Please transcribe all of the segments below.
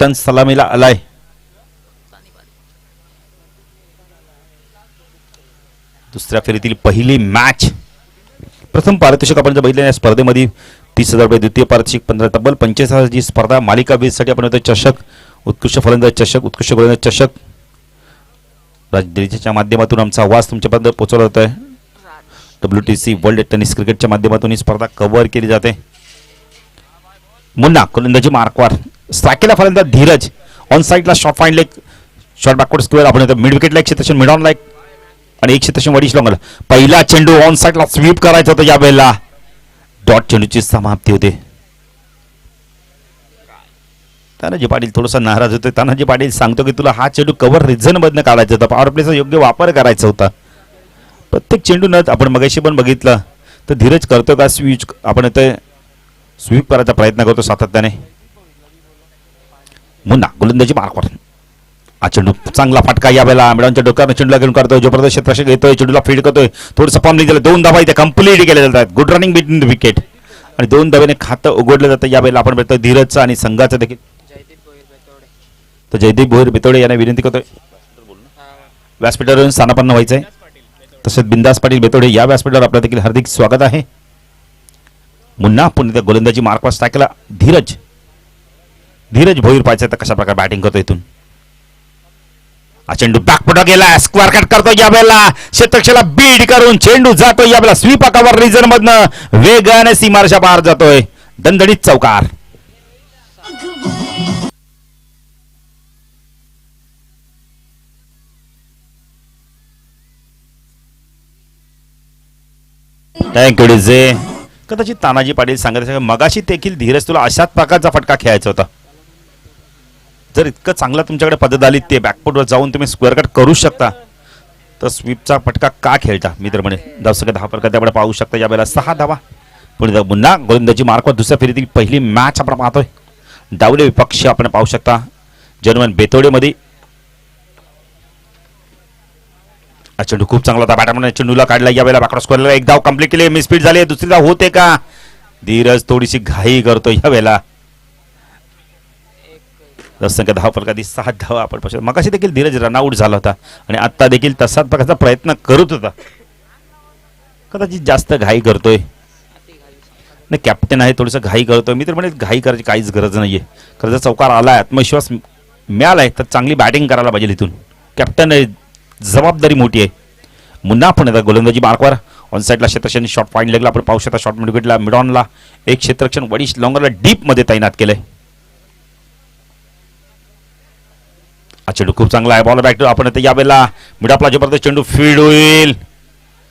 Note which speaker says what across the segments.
Speaker 1: Captain सलामीला आलाय. दुसऱ्या फेरीतील पहिली मॅच. प्रथम पारितोषिक आपण जर बघितलं या स्पर्धेमध्ये 30,000 रुपये, द्वितीय पारितोषिक 15, तब्बल 45,000 ची स्पर्धा. मालिका वीससाठी आपण होतो चषक, उत्कृष्ट फलंदाज चषक, उत्कृष्ट गोलंदाज चषक. राजदिल्लीच्या माध्यमातून आमचा आवाज तुमच्यापर्यंत पोहोचवला जात आहे. WTC वर्ल्ड टेनिस क्रिकेटच्या माध्यमातून ही स्पर्धा कव्हर केली जाते. मुन्ना गोलंदाजी मार्कवर, स्ट्रायकेला फलंदाज धीरज, ऑन साईडला short fine leg, short backward square आपण मिड विकेटला एक क्षेत्रक्षण, मिड ऑन लाईक आणि एक क्षेत्रक्षण वडीश लॉंगला. पहिला चेंडू ऑन साईडला स्वीप करायचा होता यावेळेला. डॉट चेंडूची समाप्ती होते. तानाजी पाटील थोडासा नाराज होतोय. तानाजी पाटील सांगतो की तुला हा चेंडू कव्हर रिझन मधनं काढायचा होता, पॉवर प्लेचा योग्य वापर करायचा होता. प्रत्येक चेंडू न आपण मगाशी पण बघितलं तर धीरज करतो का स्विच, आपण ते स्वीप करायचा प्रयत्न करतो सातत्याने. मुन्ना गोलंदाजी मार्कवर, हा चेंडू चांगला फटका यावेळेला मिडॉनच्या डोक्यावर चेंडूला घेऊन काढतोय. जबरदस्त क्षेत्रक्षक घेतोय, चेंडूला फीड करतोय, थोडंसं फॉर्म निघालं. 2 धावा इथे कंप्लीट केल्या जातात. Good running between the wicket आणि 2 धावेने खातं उघडलं जातं. यावेळेला आपण बघतोय धीरजचं आणि संघाचं देखील. तर जयदीप भोईर बेतोडे यांना विनंती करतोय व्यासपीठावरून स्थानापन्न व्हायचंय. तसेच बिंदास पाटील बेतोडे या व्यासपीठावर आपलं देखील हार्दिक स्वागत आहे. मुन्ना पुन्हा गोलंदाजी मार्कवर स्ट्रायकला धीरज भोईर पाहिजे तर कशा प्रकारे बॅटिंग करतो इथून. हा चेंडू बॅकफुट गेला, स्क्वेअर कट करतो यावेळेला, क्षेत्रक्षेला बीड करून चेंडू जातो यावेळेला स्वीप कव्हर रिझन मधनं वेगाने सीमारेषा पार जातोय. दणदणीत चौकार. Thank you DJ. कदाचित तानाजी पाटील सांगत मगाशी देखील धीरज तुला अशाच प्रकारचा फटका खेळायचा होता. जर इतकं चांगलं तुमच्याकडे पद्धत आली ते बॅकफुटवर जाऊन तुम्ही स्क्वेअर कट करू शकता तर स्वीपचा फटका का खेळता. मी तर म्हणे धावसंख्या 10 फरक त्यामुळे पाहू शकता. यावेळेला 6 धावा. पुढे पुन्हा गोलंदाजी मार्कवर दुसऱ्या फेरीतील पहिली मॅच आपण पाहतोय. डावले विपक्ष आपण पाहू शकता जर्मन बेतोडेमध्ये. चेंडू खूप चांगला होता, बॅटमॅन चेंडूला काढला यावेळेला बॅकवर्ड स्क्वेअरला एक धाव कंप्लीट केली. मिसफीड झाली, दुसरी धाव होते का. धीरज थोडीशी घाई करतो यावेळेला. संख्या 10 फलकादी 7 धावा आपण पाहू. मगाशी देखील धीरज रनआउट झाला होता आणि आता देखील तसाच प्रकारचा प्रयत्न करत होता. कदाचित जास्त घाई करतोय. नाही कॅप्टन आहे, थोडंसं घाई करतोय. मी तर म्हणे घाई करायची काहीच गरज नाहीये. खरं जर चौकार आलाय, आत्मविश्वास मिळालाय तर चांगली बॅटिंग करायला पाहिजे इथून. कॅप्टन आहे, जबाबदारी मोठी आहे. मुन्ना पण येतात गोलंदाजी मार्कवर, ऑन साईडला क्षेत्रक्षण शॉर्ट पॉईंट लेगला आपण पाहू शकता. शॉर्ट मिडविकेटला मिडॉनला एक क्षेत्रक्षण वडीश लॉंगरला डीप मध्ये तैनात केलंय. चेंडू खूप चांगला आहे. बॉल बॅक टू आपण यावेळेला मिडॉपला जबरदस्त चेंडू फीड होईल.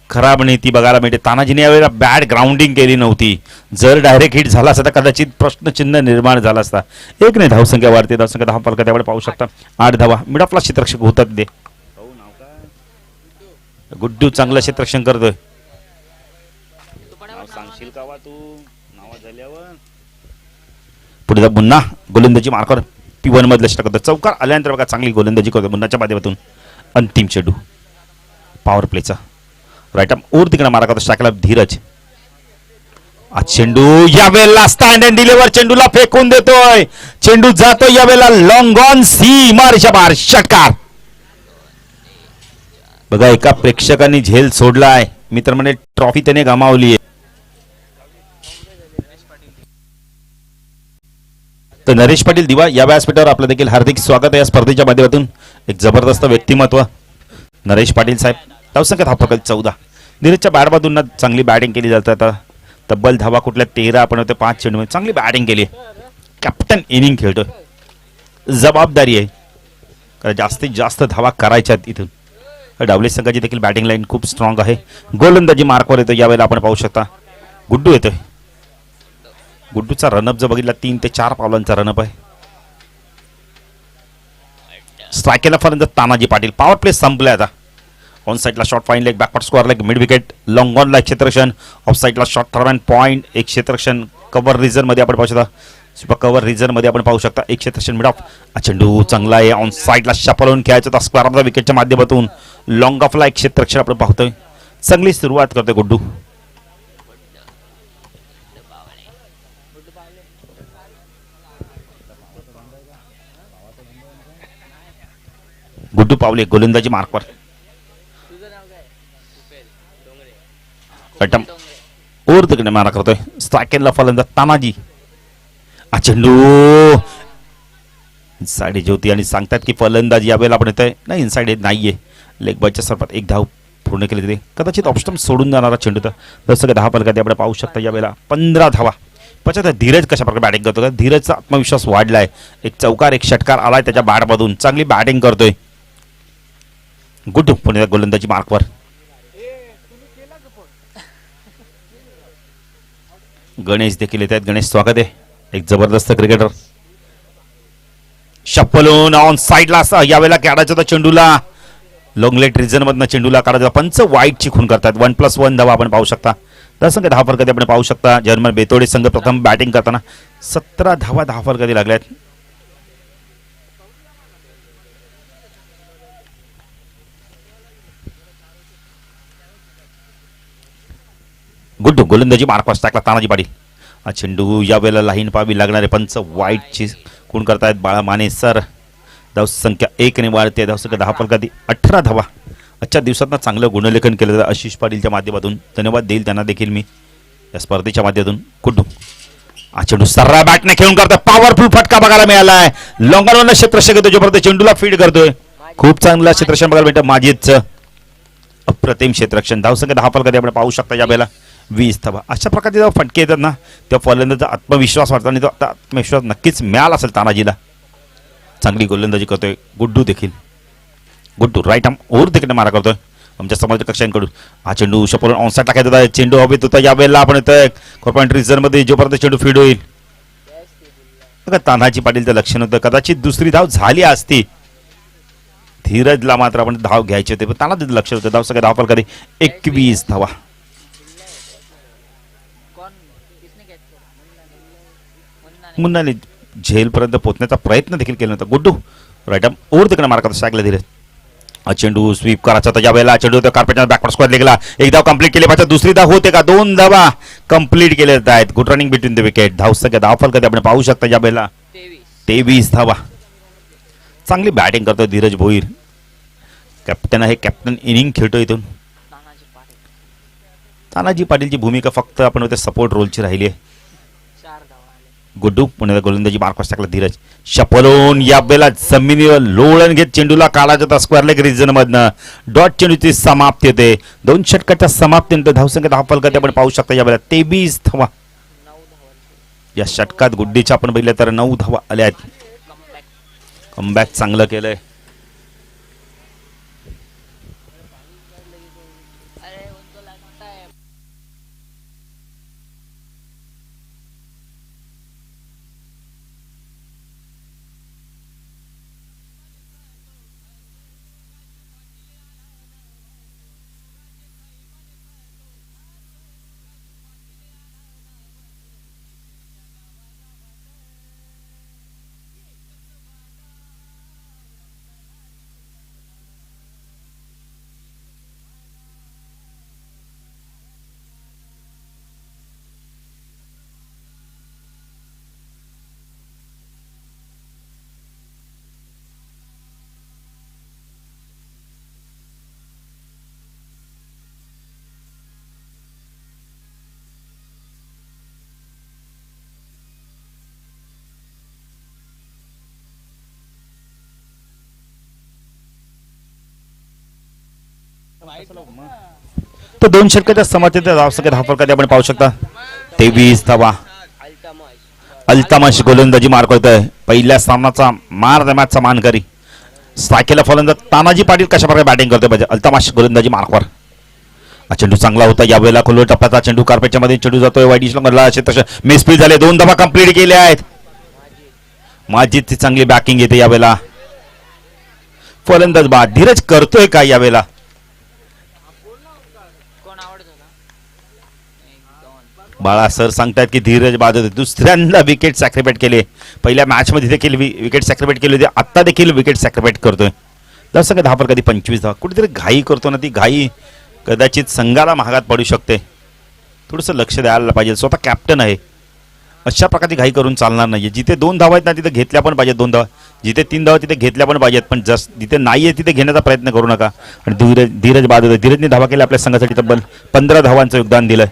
Speaker 1: खराब नाही ती बघायला मिळते. तानाजीने यावेळेला बॅट ग्राउंडिंग केली नव्हती. जर डायरेक्ट हिट झाला असता तर कदाचित प्रश्नचिन्ह निर्माण झाला असता. एक नाही धावसंख्या वाढते, धावसंख्या 10 फलका त्यावेळेला पाहू शकता. 8 धावा. मिडॉपला क्षेत्ररक्षक होतात दे. गुड्डू चांगलं क्षेत्ररक्षण करतोय. सांगशील का वा तू नाव झाल्यावर. पुढे पुन्हा गोलंदाजी मार्कवर P1 मधलं षटक होतं. चौकार आल्यानंतर बघा चांगली गोलंदाजी करतो मुन्नाच्या माध्यमातून. अंतिम चेंडू पॉवर प्लेचा राईट आर्म ओर तिकडे मारा करतो स्ट्रायकला धीरज. चेंडू यावेळेला स्टँड अँड डिलिव्हर चेंडूला फेकून देतोय. चेंडू जातो यावेळेला लॉंग ऑन सीमारेषा पार. षटकार. बघा एका प्रेक्षकांनी झेल सोडलाय. मित्र म्हणे ट्रॉफी त्याने गमावली आहे. तर नरेश पाटील दिवा या व्यासपीठावर आपलं देखील हार्दिक स्वागत आहे. या स्पर्धेच्या माध्यमातून एक जबरदस्त व्यक्तिमत्व नरेश पाटील साहेब. धावसंख्या 10 फलकादी 14. धीरजच्या बॅटमधून चांगली बॅटिंग केली जाते. आता तब्बल धावा कुठल्या 13 आपण होते 5 चेंडू चांगली बॅटिंग केली. कॅप्टन इनिंग खेळतोय, जबाबदारी आहे कारण जास्तीत जास्त धावा करायच्या इथून. डावले संघाची देखील बॅटिंग लाईन खूप स्ट्रॉंग आहे. गोलंदाजी मार्कवर येतो यावेळेला आपण पाहू शकता. गुड्डू येतोय. गुड्डूचा रनअप जर बघितला 3 ते 4 पावलांचा रनअप आहे. स्ट्रायकेला फलंदाज तानाजी पाटील. पॉवर प्ले संपलाय आता. ऑन साईडला short fine leg, backward square leg, mid wicket, long on ला क्षेत्रक्षण, ऑफ साईडला शॉर्ट टर्न पॉईंट, एक क्षेत्रक्षण कव्हर रिझन मध्ये आपण पाहू शकता. सुपर कव्हर रिझन मध्ये आपण पाहू शकता एक क्षेत्रक्षण मिड ऑफ. चेंडू चांगला आहे. ऑन साईडला शपलवून खेळायचा होता स्क्वेअर ऑफ द विकेटच्या माध्यमातून. लॉंग ऑफला एक क्षेत्रक्षण आपण पाहतोय. चांगली सुरुवात करतोय गुड्डू. गुड्डू पावले गोलंदाजी मार्कवर. अटम ओर तिकडे मारा करतोय. स्ट्रायकेलला फलंदाज तानाजी. हा चेंडू इनसाइड ज्योती आणि सांगतात की फलंदाजी यावेळेला आपण येतोय नाही, इनसाइड येत नाहीये. लेग बायच्या स्वरूपात एक धाव पूर्ण केली तरी कदाचित ऑप्शन सोडून जाणारा चेंडू तर जसं की 10 फलकात आपण पाहू शकता. यावेळेला 15 धावा. पछात धीरज कशा प्रकारे बॅटिंग करतो का, धीरजचा आत्मविश्वास वाढलाय. एक चौकार एक षटकार आलाय त्याच्या बॅटमधून. चांगली बॅटिंग करतोय. गुड पुणे गोलंदाजी मार्कवर. गणेश देखील येत आहेत. गणेश स्वागत आहे. एक जबरदस्त क्रिकेटर. शप्पलून ऑन साईडला असा यावेळेला काढायचा होता चेंडूला. लॉंगलेट रिजन मधनं चेंडूला काढायचा. पंच वाईटची खून करतात. 1+1 धावा आपण पाहू शकता. संख्या 10 फलकात आपण पाहू शकता. जर्मन बेतोडे संघ प्रथम बॅटिंग करताना 17 धावा 10 फलकात लागल्यात. गुड गोलंदाजी मार्कवास टाकला तानाजी पाटील. हा चेंडू यावेळेला लाईन पाहावी लागणारे पंच वाईटची खूण करतायत. बाळा माने सर. धावसंख्या 1 ने वाढते. धावसंख्या 10 फलकात 18 धावा. आजच्या दिवसात चांगलं गुणलेखन केलं जातं आशिष पाटीलच्या माध्यमातून. धन्यवाद देईल त्यांना देखील मी या स्पर्धेच्या माध्यमातून. कुठू हा चेंडू सर्रा बॅटने खेळून करतोय. पॉवरफुल फटका बघायला मिळालाय. लॉंगरवरनं क्षेत्ररक्षक येतो जोपर्यंत चेंडूला फीड करतोय. खूप चांगला क्षेत्ररक्षण बघायला मिळतं माजिदचं. अप्रतिम क्षेत्ररक्षण. धावसंख्या 10 फलकात आपण पाहू शकता. यावेळेला 20 धावा. अशा प्रकारे जेव्हा फटके येतात ना त्या फलंदाजाचा आत्मविश्वास वाढतो आणि तो आत्मविश्वास नक्कीच मिळाला असेल तानाजीला. चांगली गोलंदाजी करतोय गुड्डू देखील. गुड्डू राईट आर्म ओर तिकडे मारा करतोय आमच्या समाजाच्या कक्षांकडून. हा चेंडू शपलून ऑनसाईड टाकायचा होता. चेंडू हवेत होता. यावेळेला आपण येतोय कॉर्पॉरेट रिझर्व मध्ये जोपर्यंत चेंडू फीड होईल. तानाजी पाटीलचं लक्ष नव्हतं. कदाचित दुसरी धाव झाली असती. धीरजला मात्र आपण धाव घ्यायची होती पण तानाजीचं लक्ष होतं. धाव सगळ्या 10 फलकात 21 धावा. मुन्नाने झेलपर्यंत पोहोचण्याचा प्रयत्न देखील केला नव्हता. गुड्डू राईट आर्म ओर तिकडे मारा करतो. शाकला धीरज. चेंडू स्वीप करायचा होता. यावेळेला चेंडू कार्पेटच्या बॅकवर्ड स्क्वेअर लेगला एक धाव कंप्लीट केली पाहिजे. दुसरी धाव होते का 2 धावा कंप्लीट केले जात आहेत. Good running between the wicket. धाव सगळ्या 10 फलकात आपण पाहू शकता. यावेळेला 23 धावा. चांगली बॅटिंग करतोय धीरज भोईर. कॅप्टन आहे. कॅप्टन इनिंग खेळतो इथून. तानाजी पाटीलची भूमिका फक्त आपण होते सपोर्ट रोलची राहिली आहे. गुड्डू पुण्याला गोलंदाजी मार्कवास टाकला. धीरज शपलोन यावेळेला जमिनीवर लोळण घेत चेंडूला काढायचा होता स्क्वेअर लेग रिजन मधनं. डॉट चेंडूची समाप्ती होते. 2 षटकाच्या समाप्तीनंतर धावसंख्या 10 फलकात आपण पाहू शकता. यावेळेला 23 धावा. या षटकात गुड्डीच्या आपण बघितलं तर 9 धावा आल्या आहेत. कमबॅक चांगलं केलंय. तर 2 षटकाच्या समाप्तीनंतर धावसंख्या 10 फलकात आपण पाहू शकता. 23 धावा. अल्तमश गोलंदाजी मार करतोय. पहिल्या सामनाचा मॅचचा मानकरी. स्ट्रायकेला फलंदाज तानाजी पाटील कशा प्रकारे बॅटिंग करतोय पाहिजे. अल्तमश गोलंदाजी मार्कवर. चेंडू चांगला होता. यावेळेला खोलवर टप्प्याचा चेंडू कार्पेटच्या मध्ये चेंडू जातोय. वाईट मधला मिसफील झाले. 2 धावा कंप्लीट केले आहेत. माजिदची चांगली बॅटिंग येते. यावेळेला फलंदाज बाद. धीरज करतोय काय यावेळेला. बाळा सर सांगतायत की धीरज बाद होते. दुसऱ्यांदा विकेट सॅक्रिफाईट केले. पहिल्या मॅच मध्ये देखील विकेट सॅक्रिफाईट केली होती. आता देखील विकेट सॅक्रिफाईट करतोय. तर सगळं 10 फलकात 25 धावा. कुठेतरी घाई करतो ना. ती घाई कदाचित संघाला महागात पडू शकते. थोडंसं लक्ष द्यायला पाहिजे. स्वतः कॅप्टन आहे. अशा प्रकारची घाई करून चालणार नाही. जिथे 2 धावा आहेत ना तिथे घेतल्या पण पाहिजे 2 धावा. जिथे 3 धावा तिथे घेतल्या पण पाहिजेत, पण जिथे नाहीये तिथे घेण्याचा प्रयत्न करू नका. आणि धीरज बाद होते. धीरजने धावा केल्या आपल्या संघासाठी तब्बल 15 धावांचं योगदान दिलंय.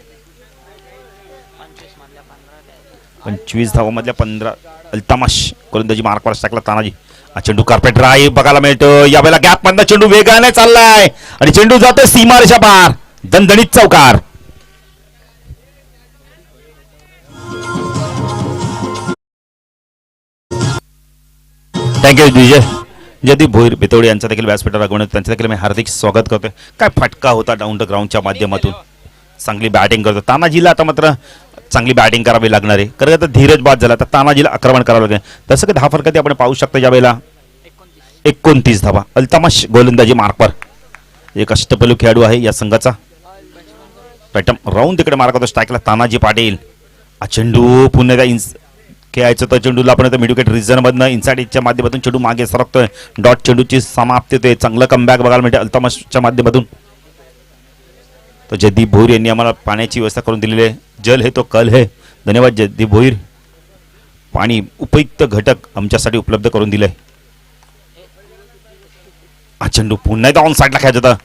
Speaker 1: 25 धावांमधल्या 15. अल्तमाश गोलंदाजी मार्कवर टाकला तानाजी. चेंडू कार्पेट ड्राईव्ह बघायला मिळतो. यावेळेला गॅप मधला चेंडू वेगाने चाललाय आणि चेंडू जातो सीमारेषा पार. दणदणीत चौकार. थँक्यू विजय. जयदीप भोईर बेतोडे यांचा देखील व्यासपीठावर रागवण्यात त्यांचं देखील मी हार्दिक स्वागत करतोय. काय फटका होता डाऊन द ग्राउंडच्या माध्यमातून. चांगली बॅटिंग करतो तानाजीला. आता मात्र चांगली बॅटिंग करावी लागणार आहे, कारण आता धीरज बाद झाला तर तानाजीला आक्रमण करावं लागेल. तसं काही 10 फरकात आपण पाहू शकतो. यावेळेला 29 धावा. अल्तमाश गोलंदाजी मार्कवर. एक अष्टपैलू खेळाडू आहे या संघाचा. पॅटम राऊंड तिकडे मार्क होतो स्ट्राईकला तानाजी पाटील. चेंडू पुन्हा त्या खेळायचं तर चेंडूला आपण मिडविकेट रिझनमधनं इन्साइड एजच्या माध्यमातून चेंडू मागे सरकतोय. डॉट चेंडूची समाप्ती होते. चांगलं कमबॅक बघायला मिळते अल्तमाशच्या माध्यमातून. तो जयदीप भोईर यांनी आम्हाला पाण्याची व्यवस्था करून दिलेली आहे. जल है तो कल है. धन्यवाद जयदीप भोईर. पाणी उपयुक्त घटक आमच्यासाठी उपलब्ध करून दिलंय. चेंडू पुन्हा एकदा ऑन साईडला खेळायचा होता.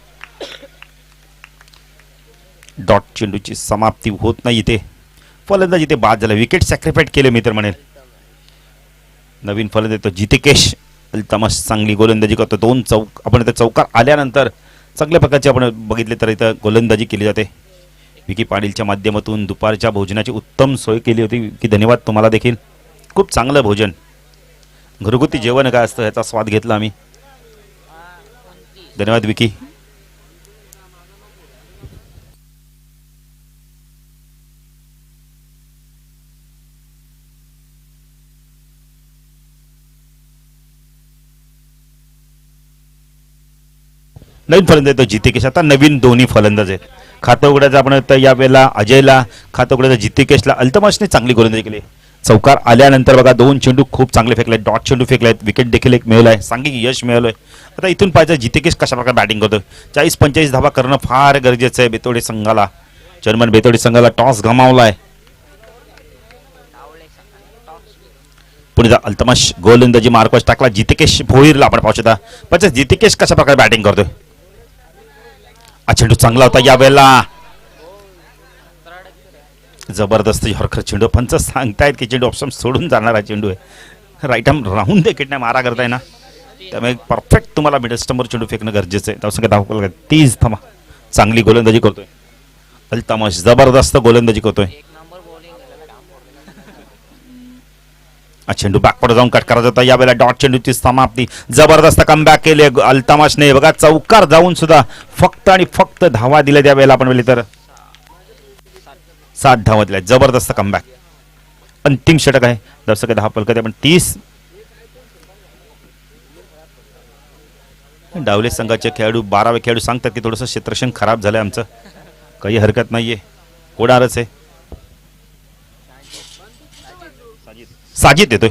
Speaker 1: डॉट चेंडूची समाप्ती होत नाही इथे. फलंदाज इथे बाद झाला. विकेट सॅक्रिफाईड केले मी तर म्हणेल. नवीन फलंदाज तो जितेकेश. अल्तमाश चांगली गोलंदाजी करतो. 2 चौक आपण इथे चौकार आल्यानंतर चांगल्या प्रकारचे आपण बघितले तर इथं गोलंदाजी केली जाते. विकी पाटीलच्या माध्यमातून दुपारच्या भोजनाची उत्तम सोय केली होती. विकी धन्यवाद तुम्हाला देखील. खूप चांगलं भोजन. घरगुती जेवण काय असतं ह्याचा स्वाद घेतला आम्ही. धन्यवाद विकी. नवीन फलंदाज तो जितेकेश. आता नवीन दोन्ही फलंदाज आहेत. खातं उघडायचं आपण तर यावेळेला अजयला, खातं उघडायचं जितेकेशला. अल्तमाशने चांगली गोलंदाजी केली. चौकार आल्यानंतर बघा 2 चेंडू खूप चांगले फेकलेत. डॉट चेंडू फेकलेत. विकेट देखील एक मिळवलं आहे. सांगिक यश मिळवलंय. आता इथून पाहिजे जितेकेश कशा प्रकारे बॅटिंग करतो. 40-45 धावा करणं फार गरजेचं आहे बेतोडे संघाला. चर्मन बेतोडे संघाला टॉस गमावलाय. पुढे अल्तमाश गोलंदाजी मार्कवर टाकला. जितेकेश भोईरला आपण पाहू शकता. पण जितेकेश कशा प्रकारे बॅटिंग करतोय. चेंडू चांगला होता यावेळेला. जबरदस्त यॉर्कर चेंडू. पंच सांगतायत की चेंडू ऑप्शन सोडून जाणारा चेंडू आहे. राईट आर्म राहून देखील नाही मारा करताय ना, त्यामुळे परफेक्ट तुम्हाला मिडल स्टंपवर चेंडू फेकणं गरजेचं आहे. त्यासंग धाव 30 धावा. चांगली गोलंदाजी करतोय अल्तमाश. जबरदस्त गोलंदाजी करतोय. चेंडू बॅकवर जाऊन कट करायचा होता. यावेळेला डॉट चेंडूची समाप्ती. जबरदस्त कमबॅक केले अल्तमाशने. बघा चौकार जाऊन सुद्धा फक्त आणि फक्त धावा दिल्या. त्यावेळेला आपण वेळी तर 7 धावा दिल्या. जबरदस्त कमबॅक. अंतिम षटक आहे. दर्शक 10 फलकात आपण 30. डावले संघाचे खेळाडू 12वे खेळाडू सांगतात की थोडंसं क्षेत्रक्षण खराब झालंय आमचं. काही हरकत नाहीये, होणारच आहे. साजिद येतोय.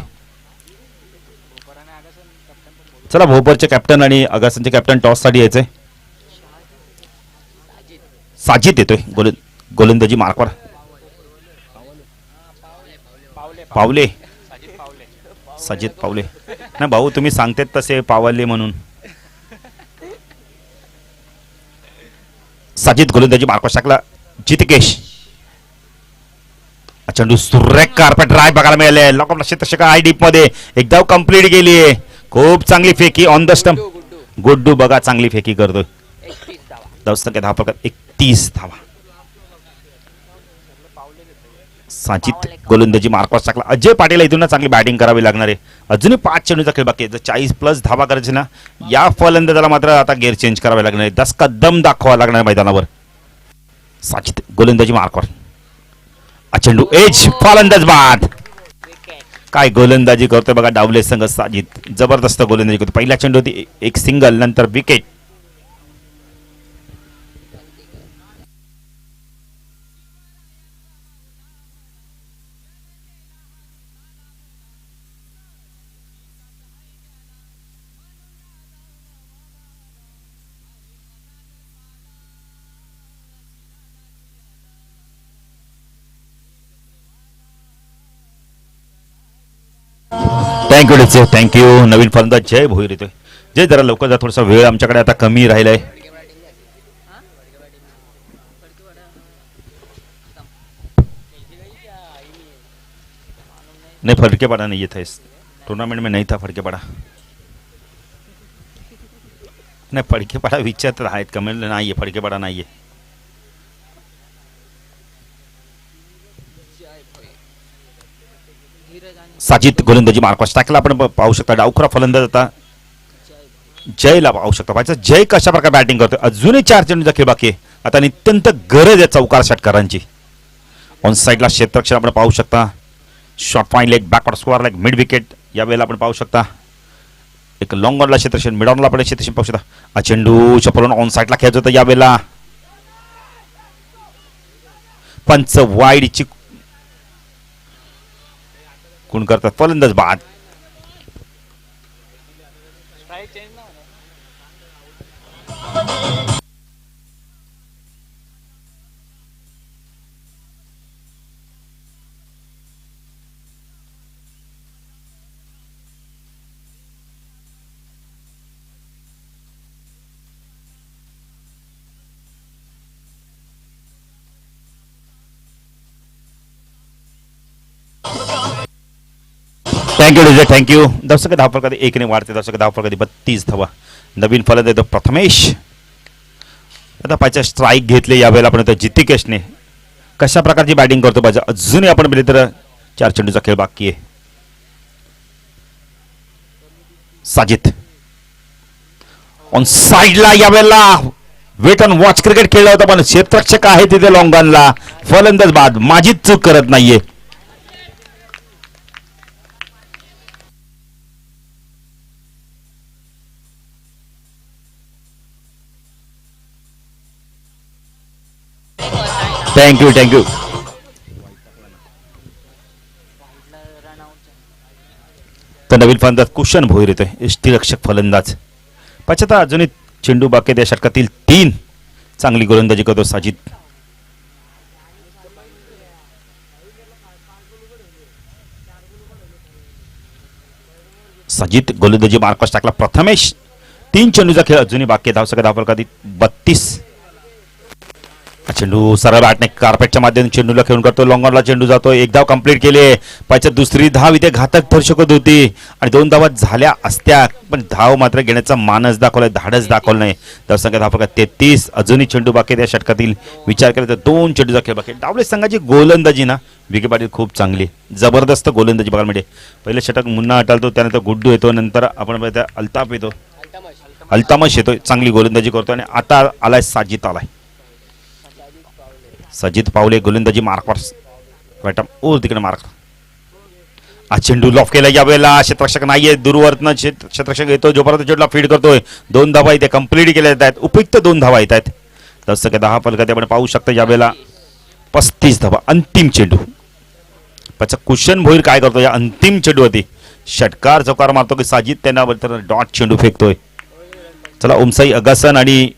Speaker 1: चला भोपरचे कॅप्टन आणि अगासनचे कॅप्टन टॉस साठी यायचंय. साजिद येतोय गोलंदाजी मार्कवर. पावले. साजिद पावले ना भाऊ, तुम्ही सांगतेत तसे पावले म्हणून. साजिद गोलंदाजी मार्कवर टाकला. जितेकेश. चेंडू सुरेख कार्पेट ड्राईव्ह बघायला मिळाले. लॉक ऑफ क्षेत्ररक्षक आय डीप मध्ये एक धाव कंप्लीट गेली. खूप चांगली फेकी ऑन द स्टंप. गुड्डू बघा चांगली फेकी करतोय. 10 फलकात 31 धावा. साजिद गोलंदाजी मार्कवर टाकला. अजय पाटील इथून चांगली बॅटिंग करावी लागणार आहे. अजूनही 5 चेंडूचा खेळ बाकी आहे. जर 40+ धावा करायचे ना, या फलंदाजाला मात्र आता गेअर चेंज करावे लागणार आहे. 10 का दम दाखवा लागणार मैदानावर. साजिद गोलंदाजी मार्कवर. चेंडू एज. फलंदाज बाद. काय गोलंदाजी करतोय बघा डावले संघ. साजिद जबरदस्त गोलंदाजी करतो. पहिल्या चेंडू होती एक सिंगल, नंतर विकेट. थँक्यू डिचे, थँक्यू. नवीन फलंदाज जय भोईर येतोय. जय जरा लवकर जा, थोडासा वेळ आमच्याकडे आता कमी राहिलाय. नहीं फड़के पड़ा नहीं था इस टूर्नामेंट में, नहीं था फड़के पड़ा. नाही फडके पडा विचार तर आहेत, कमेंट नाहीये फडके पडा नाहीये. साजिद गोलंदाजी मार्कॉस टाकला आपण पाहू शकता. डावखुरा फलंदाज आता जयला पाहू शकता. पाहिजे जय कशा प्रकारे बॅटिंग करतोय. अजूनही 4 चेंडूचा खेळ बाकी आहे. आता अत्यंत गरज आहे चौकार षटकारांची. ऑन साईडला क्षेत्ररक्षण आपण पाहू शकता. Short point leg, backward score leg, mid wicket यावेळेला आपण पाहू शकता. एक लॉंग ऑनला क्षेत्ररक्षण, मिड ऑनला आपण क्षेत्ररक्षण पाहू शकता. हा चेंडू चपळून ऑन साईडला खेळत होता यावेळेला. पंच वाईडची कोण करतात फलंदाज बाद. Thank you DJ, thank you. दर्शक धाव कधी 1 ने वाढते. दर्शक धाव कधी 32 धावा. नवीन फलंदाज येतो प्रथमेश. आता पाहिजे स्ट्राईक घेतले यावेळेला आपण जितिकेशने. कशा प्रकारची बॅटिंग करतो पाहिजे. अजूनही आपण बघितलं तर 4 चेंडूचा खेळ बाकी आहे. साजिद ऑन साईडला यावेळेला वेट ऑन वॉच क्रिकेट खेळला होता, पण क्षेत्ररक्षक आहे तिथे लॉंगॉनला. फलंदाज बाद. माजीद चूक करत नाहीये. Thank you, thank you. तर नवीन फलंदाज कुशन भोईर येतोय. यष्टीरक्षक फलंदाज. पाचता अजूनही चेंडू बाकी त्या षटकातील 3 चांगली गोलंदाजी करतो साजिद. साजिद गोलंदाजी मार्कस टाकला. प्रथमेश 3 चेंडूचा खेळ अजूनही बाकी. धावसंख्या धावफलकातील 32. चेंडू सरळ बॅटने कार्पेटच्या माध्यमातून चेंडूला खेळून करतो. लॉंगॉनला चेंडू जातो. 1 धाव कंप्लीट केली. पाहिजे दुसरी धाव इथे घातक ठरू शकत होती आणि 2 धावा झाल्या असत्या, पण धाव मात्र घेण्याचा मानस दाखवलाय, धाडस दाखवलं नाही. धावसंख्या धावफलकात 33. अजूनही चेंडू बाकी त्या षटकातील विचार केला तर 2 चेंडूचा खेळ बाकी. डावले संघाची गोलंदाजी ना विके पाटील खूप चांगली, जबरदस्त गोलंदाजी बघायला मिळते. पहिलं षटक मुन्ना हटालतो, त्यानंतर गुड्डू येतो, नंतर आपण बघता अल्ताफ येतो, अल्तामश येतो. चांगली गोलंदाजी करतो आणि आता आलाय साजिद आलाय. सजित पावले गोलंदाजी मार्कवर ओर तिकडे मार्क. हा चेंडू लॉफ केला यावेळेला. क्षेत्ररक्षक नाहीये, दूरवरनं क्षेत्ररक्षक येतो, जोपर्यंत चेंडूला फीड करतोय. 2 धावा इथे कंप्लीट केल्या जात आहेत. उपयुक्त 2 धावा येत आहेत. 10 फलकात आपण पाहू शकता यावेळेला 35 धावा. अंतिम चेंडू. त्याचा कुशन भोईर काय करतो या अंतिम चेंडूवरती. षटकार चौकार मारतो की साजिद त्यांना डॉट चेंडू फेकतोय. चला ओमसाई अगासन आणि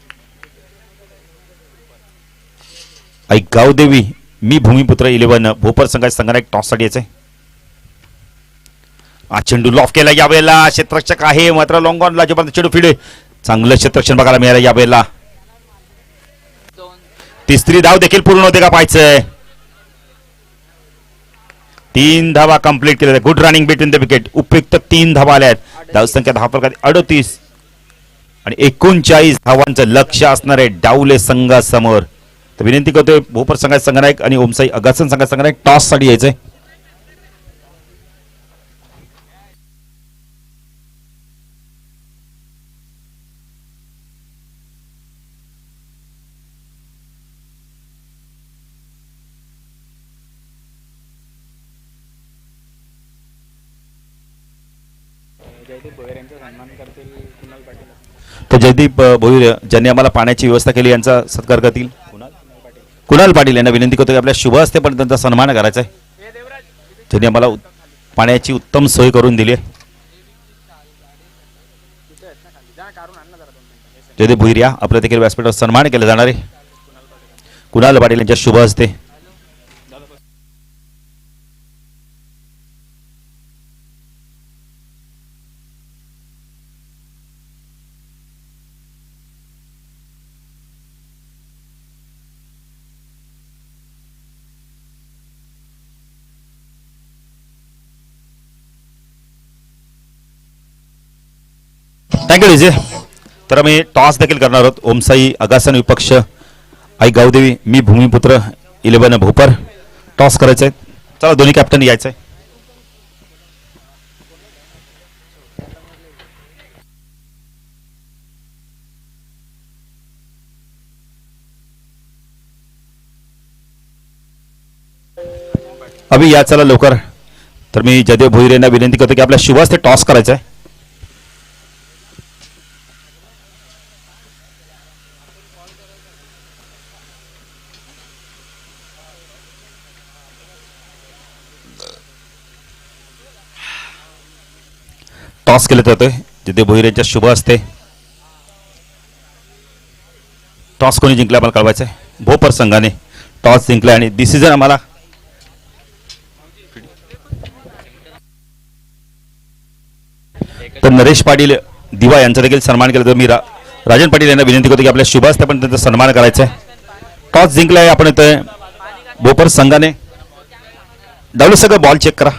Speaker 1: ऐक गावदेवी मी भूमिपुत्र 11 भोपर संघाच्या संघाला एक टॉससाठी यायचंय. हा चेंडू लॉफ केला यावेळेला. क्षेत्ररक्षक आहे मात्र लॉंगॉनला जोपर्यंत चेंडू फिडे. चांगलं क्षेत्ररक्षण बघायला मिळालं यावेळेला. 3री धाव देखील पूर्ण होते का पाहायचंय. 3 धावा कंप्लीट केल्या. Good running between the wicket. उपयुक्त 3 धावा आल्या आहेत. धावसंख्या धावफलकात 38 आणि 39 धावांचं लक्ष असणार आहे डावले संघासमोर. तर विनंती करतोय भोपर संघाचे संघनायक आणि ओमसाई अगासन संघाचे संघनायक टॉस साठी यायचंय. तर जयदीप भोईर ज्यांनी आम्हाला पाण्याची व्यवस्था केली यांचा सत्कार करतील कुणाल पाटील यांना विनंती करतो की आपल्या शुभ हस्ते पण त्यांचा सन्मान करायचा आहे. ज्यांनी आम्हाला पाण्याची उत्तम सोय करून दिली आहे. जयदीप भोईर या आपल्या देखील व्यासपीठावर सन्मान केला जाणार आहे कुणाल पाटील यांच्या शुभ हस्ते. थँक्यू विजय. तर आम्ही टॉस देखील करणार आहोत. ओमसाई अगासन विपक्ष आई गावदेवी, मी भूमिपुत्र 11 भोपर. टॉस करायचं आहे. चला दोन्ही कॅप्टन यायचं आहे. अभि या चला लवकर. तर मी जयदेव भोईरेंना विनंती करतो की आपल्या शुभास ते टॉस करायचं आहे. टॉस केलं जातोय. जयदेव भोईरेंच्या शुभ असते. टॉस कोणी जिंकला आम्हाला कळवायचं आहे. भोपर संघाने टॉस जिंकला आणि डिसिजन आम्हाला तर नरेश पाटील दिवा यांचा देखील सन्मान केला. तर मी राजन पाटील यांना विनंती करतो की आपल्या शुभ असते पण त्यांचा सन्मान करायचा आहे. टॉस जिंकलाय आपण इथे भोपर संघाने. डावले सगळं बॉल चेक करा.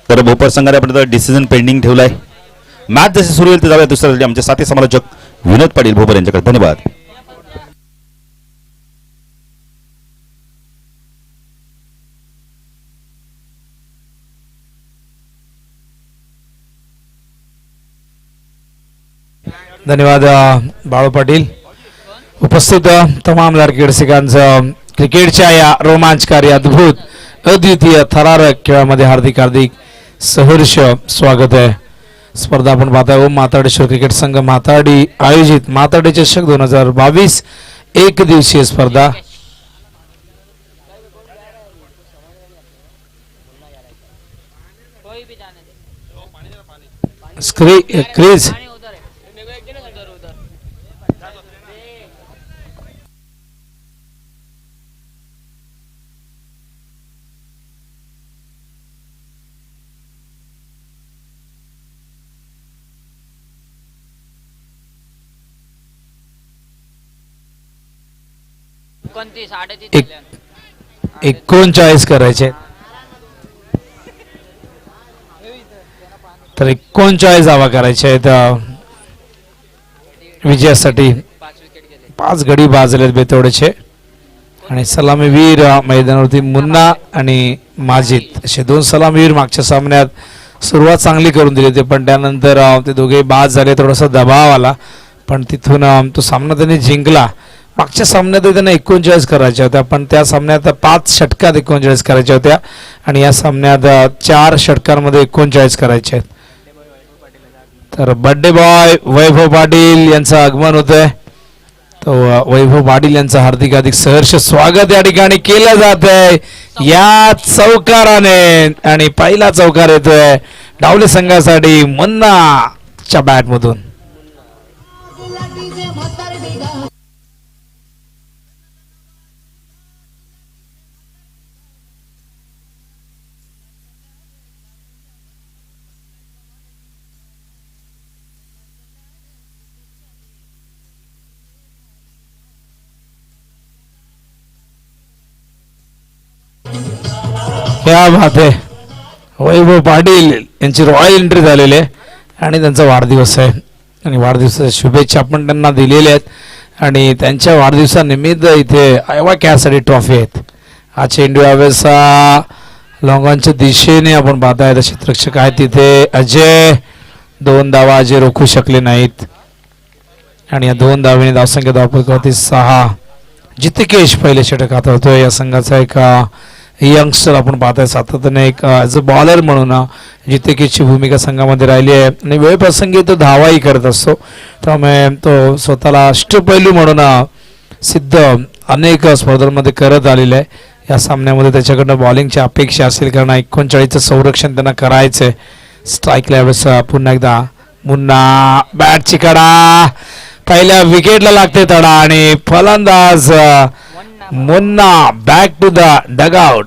Speaker 1: तर भोपर संघाने आपण डिसिजन पेंडिंग ठेवलाय. मॅच जसे सुरू होईल ते जाऊया दुसऱ्यासाठी आमचे साथी समालोचक विनोद पाटील भोपर यांच्याकडे. धन्यवाद.
Speaker 2: धन्यवाद बाळू पाटील. उपस्थित तमाम लाडके रसिकांचं क्रिकेटच्या या रोमांचकारी अद्भुत अद्वितीय थरारक खेळामध्ये हार्दिक हार्दिक सहर्ष स्वागत आहे. स्पर्धा आपण पाहताय ओम माताडेश्वर क्रिकेट संघ माताडी आयोजित माताडी चषक 2022 एक दिवसीय स्पर्धा. क्रीज
Speaker 3: कोणती
Speaker 2: 39 करायचे. तर 39 धावा करायच्या आहेत विजयासाठी. 5 गडी बाजलेत बेतोडचे आणि सलामीवीर मैदानावरती मुन्ना आणि माजिद असे 2 सलामीवीर मागच्या सामन्यात सुरुवात चांगली करून दिली होती पण त्यानंतर ते दोघे बाद झाले. थोडासा दबाव आला पण तिथून तो सामना त्यांनी जिंकला. मागच्या सामन्यात त्यांना 39 करायच्या होत्या पण त्या सामन्यात 5 षटकात 39 करायच्या होत्या आणि या सामन्यात 4 षटकांमध्ये 39 करायचे आहेत. तर बर्थडे बॉय वैभव पाटील यांचं आगमन होतंय. तो वैभव पाटील यांचं हार्दिक हार्दिक सहर्ष स्वागत या ठिकाणी केलं जात आहे या चौकाराने. आणि पहिला चौकार येतोय डावले संघासाठी मुन्नाच्या बॅट मधून. क्या बात आहे. वैभव पाटील यांची रॉयल एंट्री झालेली आहे आणि त्यांचा वाढदिवस आहे आणि वाढदिवसाच्या शुभेच्छा आपण त्यांना दिलेल्या आहेत आणि त्यांच्या वाढदिवसानिमित्त इथे आयवा कॅसाठी ट्रॉफी आहेत. हा चेंडू यावेळेस लॉंगॉनच्या दिशेने आपण पाहताय. क्षेत्ररक्षक आहेत तिथे अजय. 2 धावा अजय रोखू शकले नाहीत आणि या 2 धावेने धावसंख्या धावपैकी 6. जितकेश पहिले षटक हाताळतोय या संघाचा एक यंगस्टर आपण पाहताय सातत्याने एक ॲज अ बॉलर म्हणून जितेकेची भूमिका संघामध्ये राहिली आहे आणि वेळप्रसंगी तो धावाही करत असतो. त्यामुळे तो स्वतःला अष्टपैलू म्हणून सिद्ध अनेक स्पर्धांमध्ये करत आलेला आहे. या सामन्यामध्ये त्याच्याकडनं बॉलिंगची अपेक्षा असेल कारण 39चं संरक्षण त्यांना करायचं आहे. स्ट्राईकला यावेळेस पुन्हा एकदा मुन्ना बॅटची कडा. पहिल्या विकेटला लागते तडा आणि फलंदाज Munna back to the dugout.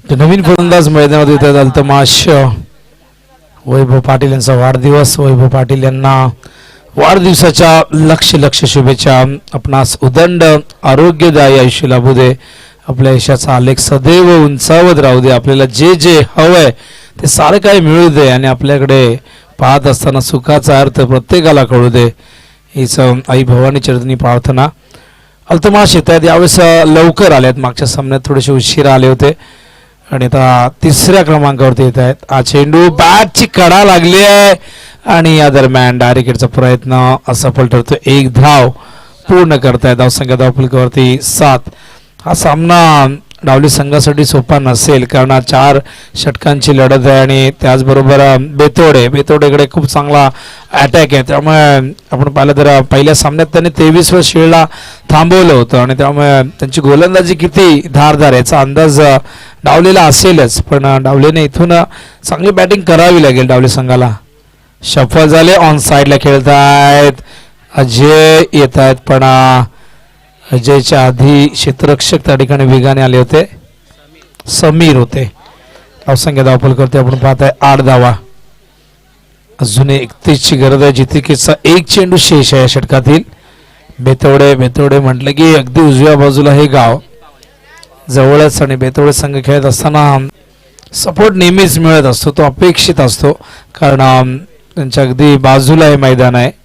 Speaker 2: तर नवीन फलंदाज मैदानात येतात अल्तमाश वैभव पाटील यांचा वाढदिवस. वैभव पाटील यांना वाढदिवसाच्या लक्ष शुभेच्छा. आपणास उदंड आरोग्यदायी आयुष्य लाभू दे. आपल्या यशाचा आलेख सदैव उंचावत राहू दे. आपल्याला जे जे हवंय ते सारे काही मिळू दे आणि आपल्याकडे पाहत असताना सुखाचा अर्थ प्रत्येकाला कळू दे. हीच आई भवानी चरणी प्रार्थना. अल्तमाश येत आहेत. यावेळेस लवकर आले आहेत. मागच्या सामन्यात थोडेसे उशिरा आले होते आणि आता तिसऱ्या क्रमांकावरती येत आहेत. हा चेंडू बॅटची कडा लागली आहे आणि या दरम्यान डायरेक्टचा प्रयत्न असफल ठरतो. एक धाव पूर्ण करतायत. धावसंख्या धावफलकावरती 7. हा सामना डावली संघासाठी सोपा नसेल कारण 4 षटकांची लढत आहे आणि त्याचबरोबर बेतोडेकडे खूप चांगला अटॅक आहे. त्यामुळे आपण पाहिलं तर पहिल्या सामन्यात त्यांनी 23 वर षटकाला थांबवलं होतं आणि त्यामुळे त्यांची गोलंदाजी किती धारदार याचा अंदाज डावलेला असेलच. पण डावलेने इथून चांगली बॅटिंग करावी लागेल डावली संघाला. सफल झाले. ऑन साईडला खेळतायत. अजय येत आहेत पण अजयच्या आधी क्षेत्ररक्षक त्या ठिकाणी वेगाने आले होते. समीर होते. धावसंख्या धावफल करते आपण पाहताय 8 धावा. अजून 31 ची गरज आहे. जितिकेचा 1 चेंडू शेष आहे या षटकातील. बेतोडे म्हटलं की अगदी उजव्या बाजूला हे गाव जवळच आणि बेतोडे संघ खेळत असताना सपोर्ट नेहमीच मिळत असतो. तो अपेक्षित असतो कारण त्यांच्या अगदी बाजूला हे मैदान आहे.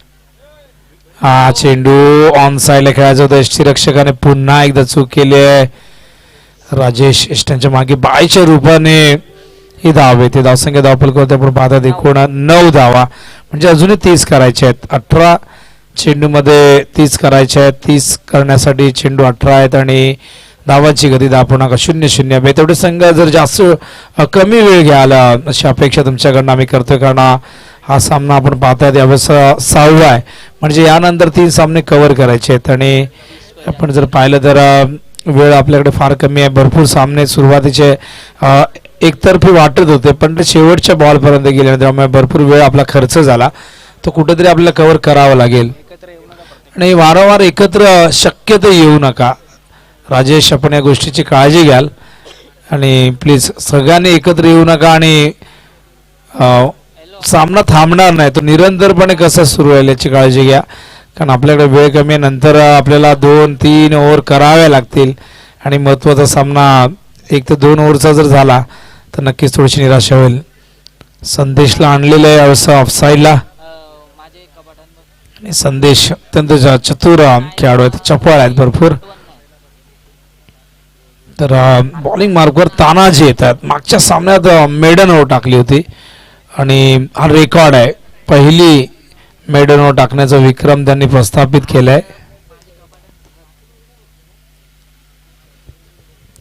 Speaker 2: हा चेंडू ऑन साईडला खेळायचा होता. यष्टीरक्षकाने पुन्हा एकदा चूक केली आहे. राजेश यष्टांच्या मागे बायच्या रूपाने ही धाव येते. धावसंख्या धावफलकावरती आपण पाहतात एकूण 9 धावा. म्हणजे अजूनही 30 करायचे आहेत. 18 चेंडूमध्ये 30 करायचे आहेत. 30 करण्यासाठी चेंडू 18 आहेत आणि धावांची गती 10.00. बेतोडे संघ जर जास्त कमी वेळ घ्यायला अशी अपेक्षा तुमच्याकडनं आम्ही करतोय कारण हा सामना आपण पाहतायत यावेळेस 6वा आहे. म्हणजे यानंतर 3 सामने कव्हर करायचे आहेत आणि आपण जर पाहिलं तर वेळ आपल्याकडे फार कमी आहे. भरपूर सामने सुरुवातीचे एकतर्फी वाटत होते पण ते शेवटच्या बॉलपर्यंत गेले त्यामुळे भरपूर वेळ आपला खर्च झाला. तो कुठेतरी आपल्याला कव्हर करावा लागेल आणि वारंवार एकत्र शक्यतो येऊ नका. राजेश आपण या गोष्टीची काळजी घ्याल आणि प्लीज सगळ्यांनी एकत्र येऊ नका आणि सामना थांबणार नाही. तो निरंतरपणे कसा सुरू आहे याची काळजी घ्या कारण आपल्याकडे वेळ कमी आहे. नंतर आपल्याला 2-3 ओव्हर कराव्या लागतील आणि महत्त्वाचा सामना 1 ते 2 ओव्हरचा जर झाला तर नक्कीच थोडीशी निराशा होईल. संदेशला आणलेलं आहे यावेळेस ऑफसाईडला आणि संदेश अत्यंत चतुर खेळाडू आहेत. चपळ आहेत भरपूर. तर बॉलिंग मार्कवर तानाजी येतात. मागच्या सामन्यात मेडन ओव्हर टाकली होती आणि हा रेकॉर्ड आहे. पहिली मेडन ओव्हर टाकण्याचा विक्रम त्यांनी प्रस्थापित केलाय.